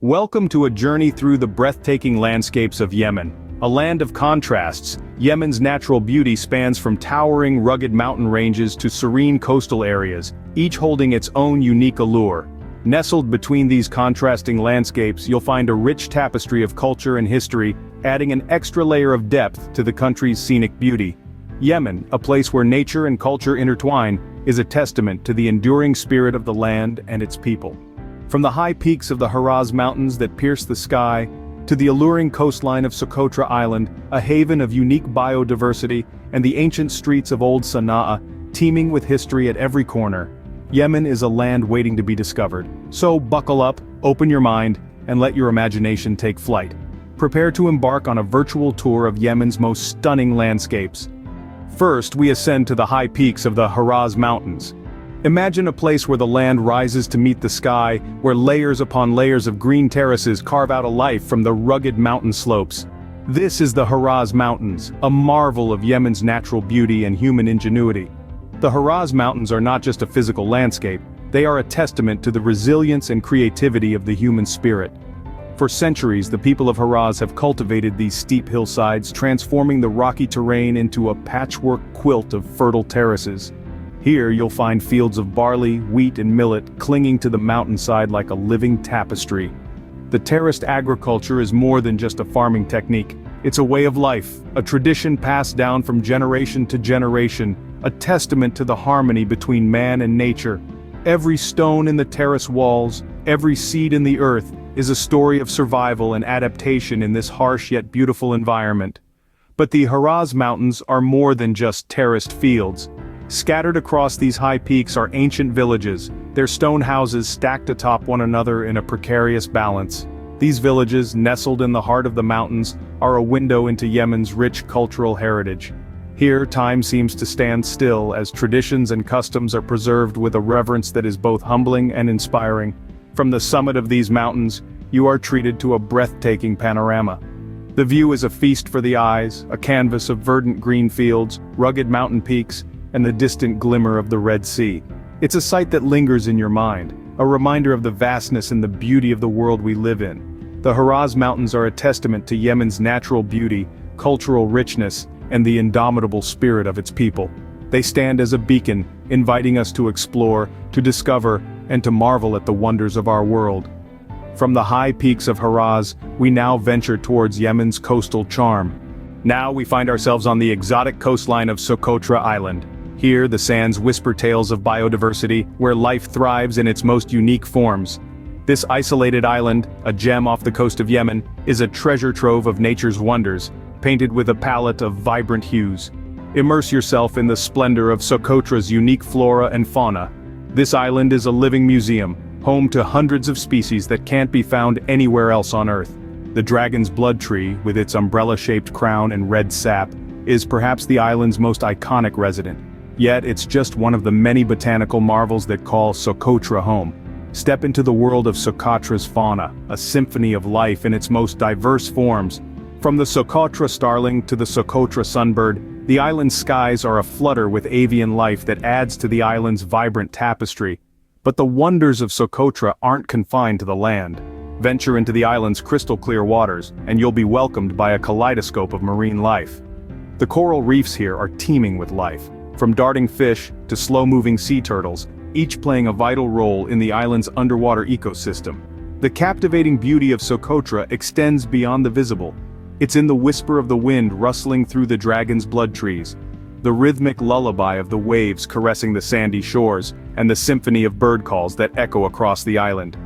Welcome to a journey through the breathtaking landscapes of Yemen, a land of contrasts. Yemen's natural beauty spans from towering, rugged mountain ranges to serene coastal areas, each holding its own unique allure. Nestled between these contrasting landscapes, you'll find a rich tapestry of culture and history, adding an extra layer of depth to the country's scenic beauty. Yemen, a place where nature and culture intertwine, is a testament to the enduring spirit of the land and its people. From the high peaks of the Terraces mountains that pierce the sky, to the alluring coastline of Socotra Island, a haven of unique biodiversity, and the ancient streets of old Sana'a, teeming with history at every corner, Yemen is a land waiting to be discovered. So buckle up, open your mind, and let your imagination take flight. Prepare to embark on a virtual tour of Yemen's most stunning landscapes. First, we ascend to the high peaks of the Terraces mountains. Imagine a place where the land rises to meet the sky, where layers upon layers of green terraces carve out a life from the rugged mountain slopes. This is the Terraces Mountains, a marvel of Yemen's natural beauty and human ingenuity. The Terraces Mountains are not just a physical landscape, they are a testament to the resilience and creativity of the human spirit. For centuries, the people of Terraces have cultivated these steep hillsides, transforming the rocky terrain into a patchwork quilt of fertile terraces. Here you'll find fields of barley, wheat and millet clinging to the mountainside like a living tapestry. The terraced agriculture is more than just a farming technique. It's a way of life, a tradition passed down from generation to generation, a testament to the harmony between man and nature. Every stone in the terrace walls, every seed in the earth, is a story of survival and adaptation in this harsh yet beautiful environment. But the Terraces Mountains are more than just terraced fields. Scattered across these high peaks are ancient villages, their stone houses stacked atop one another in a precarious balance. These villages, nestled in the heart of the mountains, are a window into Yemen's rich cultural heritage. Here, time seems to stand still as traditions and customs are preserved with a reverence that is both humbling and inspiring. From the summit of these mountains, you are treated to a breathtaking panorama. The view is a feast for the eyes, a canvas of verdant green fields, rugged mountain peaks, and the distant glimmer of the Red Sea. It's a sight that lingers in your mind, a reminder of the vastness and the beauty of the world we live in. The Terraces Mountains are a testament to Yemen's natural beauty, cultural richness, and the indomitable spirit of its people. They stand as a beacon, inviting us to explore, to discover, and to marvel at the wonders of our world. From the high peaks of Terraces, we now venture towards Yemen's coastal charm. Now we find ourselves on the exotic coastline of Socotra Island. Here, the sands whisper tales of biodiversity, where life thrives in its most unique forms. This isolated island, a gem off the coast of Yemen, is a treasure trove of nature's wonders, painted with a palette of vibrant hues. Immerse yourself in the splendor of Socotra's unique flora and fauna. This island is a living museum, home to hundreds of species that can't be found anywhere else on Earth. The dragon's blood tree, with its umbrella-shaped crown and red sap, is perhaps the island's most iconic resident. Yet it's just one of the many botanical marvels that call Socotra home. Step into the world of Socotra's fauna, a symphony of life in its most diverse forms. From the Socotra starling to the Socotra sunbird, the island's skies are aflutter with avian life that adds to the island's vibrant tapestry. But the wonders of Socotra aren't confined to the land. Venture into the island's crystal-clear waters, and you'll be welcomed by a kaleidoscope of marine life. The coral reefs here are teeming with life. From darting fish to slow-moving sea turtles, each playing a vital role in the island's underwater ecosystem. The captivating beauty of Socotra extends beyond the visible. It's in the whisper of the wind rustling through the dragon's blood trees, the rhythmic lullaby of the waves caressing the sandy shores, and the symphony of bird calls that echo across the island.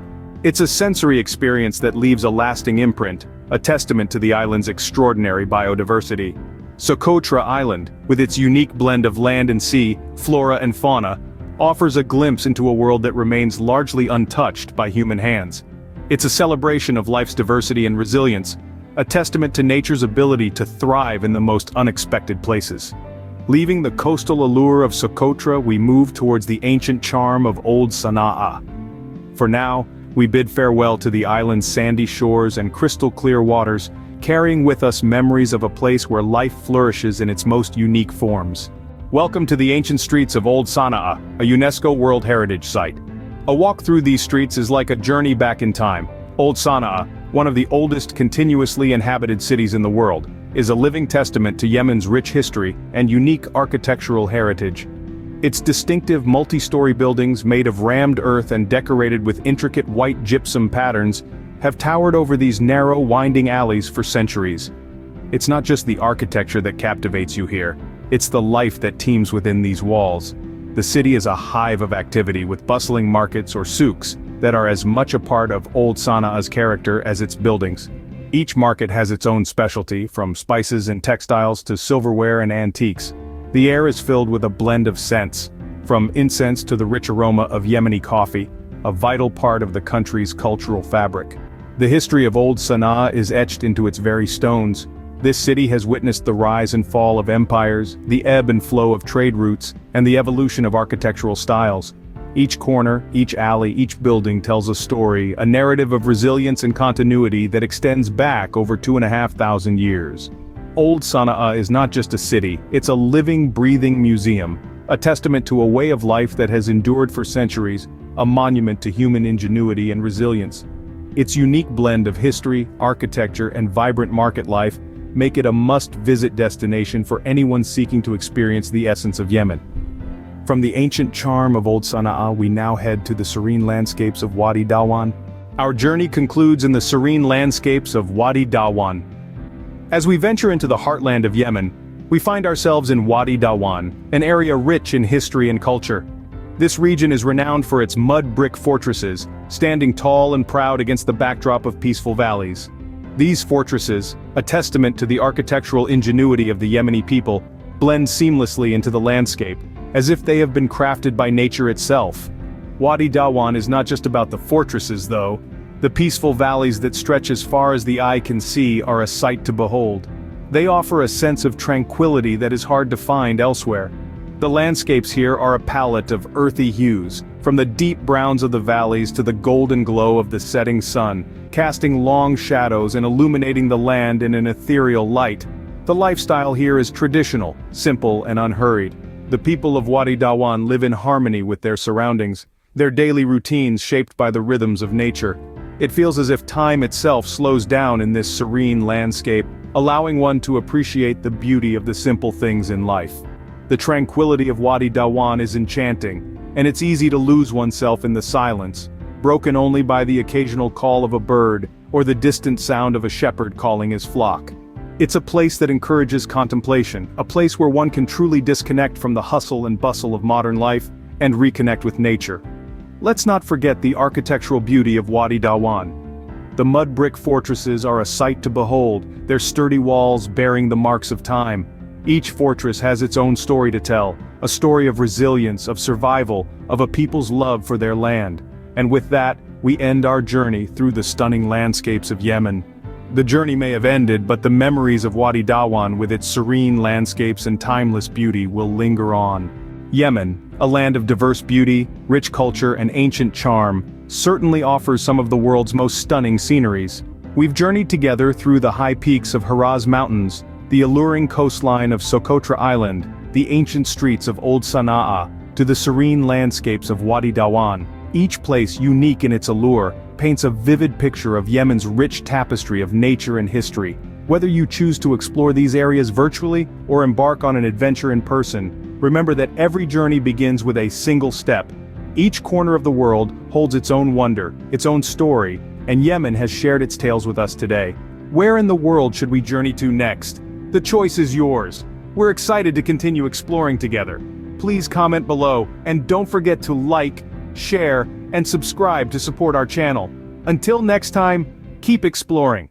It's a sensory experience that leaves a lasting imprint, a testament to the island's extraordinary biodiversity. Socotra Island, with its unique blend of land and sea, flora and fauna, offers a glimpse into a world that remains largely untouched by human hands. It's a celebration of life's diversity and resilience, a testament to nature's ability to thrive in the most unexpected places. Leaving the coastal allure of Socotra, we move towards the ancient charm of old Sana'a. For now, we bid farewell to the island's sandy shores and crystal-clear waters, carrying with us memories of a place where life flourishes in its most unique forms. Welcome to the ancient streets of Old Sana'a, a UNESCO World Heritage Site. A walk through these streets is like a journey back in time. Old Sana'a, one of the oldest continuously inhabited cities in the world, is a living testament to Yemen's rich history and unique architectural heritage. Its distinctive multi-story buildings made of rammed earth and decorated with intricate white gypsum patterns have towered over these narrow, winding alleys for centuries. It's not just the architecture that captivates you here, it's the life that teems within these walls. The city is a hive of activity with bustling markets or souks that are as much a part of Old Sana'a's character as its buildings. Each market has its own specialty, from spices and textiles to silverware and antiques. The air is filled with a blend of scents, from incense to the rich aroma of Yemeni coffee, a vital part of the country's cultural fabric. The history of Old Sana'a is etched into its very stones. This city has witnessed the rise and fall of empires, the ebb and flow of trade routes, and the evolution of architectural styles. Each corner, each alley, each building tells a story, a narrative of resilience and continuity that extends back over 2,500 years. Old Sana'a is not just a city, it's a living, breathing museum, a testament to a way of life that has endured for centuries, a monument to human ingenuity and resilience. Its unique blend of history, architecture, and vibrant market life make it a must-visit destination for anyone seeking to experience the essence of Yemen. From the ancient charm of Old Sana'a, we now head to the serene landscapes of Wadi Dawan. Our journey concludes in the serene landscapes of Wadi Dawan. As we venture into the heartland of Yemen, we find ourselves in Wadi Dawan, an area rich in history and culture. This region is renowned for its mud brick fortresses, standing tall and proud against the backdrop of peaceful valleys. These fortresses, a testament to the architectural ingenuity of the Yemeni people, blend seamlessly into the landscape, as if they have been crafted by nature itself. Wadi Dawan is not just about the fortresses though. The peaceful valleys that stretch as far as the eye can see are a sight to behold. They offer a sense of tranquility that is hard to find elsewhere. The landscapes here are a palette of earthy hues, from the deep browns of the valleys to the golden glow of the setting sun, casting long shadows and illuminating the land in an ethereal light. The lifestyle here is traditional, simple and unhurried. The people of Wadi Dawan live in harmony with their surroundings, their daily routines shaped by the rhythms of nature. It feels as if time itself slows down in this serene landscape, allowing one to appreciate the beauty of the simple things in life. The tranquility of Wadi Dawan is enchanting, and it's easy to lose oneself in the silence, broken only by the occasional call of a bird or the distant sound of a shepherd calling his flock. It's a place that encourages contemplation, a place where one can truly disconnect from the hustle and bustle of modern life and reconnect with nature. Let's not forget the architectural beauty of Wadi Dawan. The mud brick fortresses are a sight to behold, their sturdy walls bearing the marks of time. Each fortress has its own story to tell, a story of resilience, of survival, of a people's love for their land. And with that, we end our journey through the stunning landscapes of Yemen. The journey may have ended, but the memories of Wadi Dawan with its serene landscapes and timeless beauty will linger on. Yemen, a land of diverse beauty, rich culture and ancient charm, certainly offers some of the world's most stunning sceneries. We've journeyed together through the high peaks of Haraz Mountains, the alluring coastline of Socotra Island, the ancient streets of Old Sana'a, to the serene landscapes of Wadi Dawan. Each place, unique in its allure, paints a vivid picture of Yemen's rich tapestry of nature and history. Whether you choose to explore these areas virtually or embark on an adventure in person, remember that every journey begins with a single step. Each corner of the world holds its own wonder, its own story, and Yemen has shared its tales with us today. Where in the world should we journey to next? The choice is yours. We're excited to continue exploring together. Please comment below, and don't forget to like, share, and subscribe to support our channel. Until next time, keep exploring.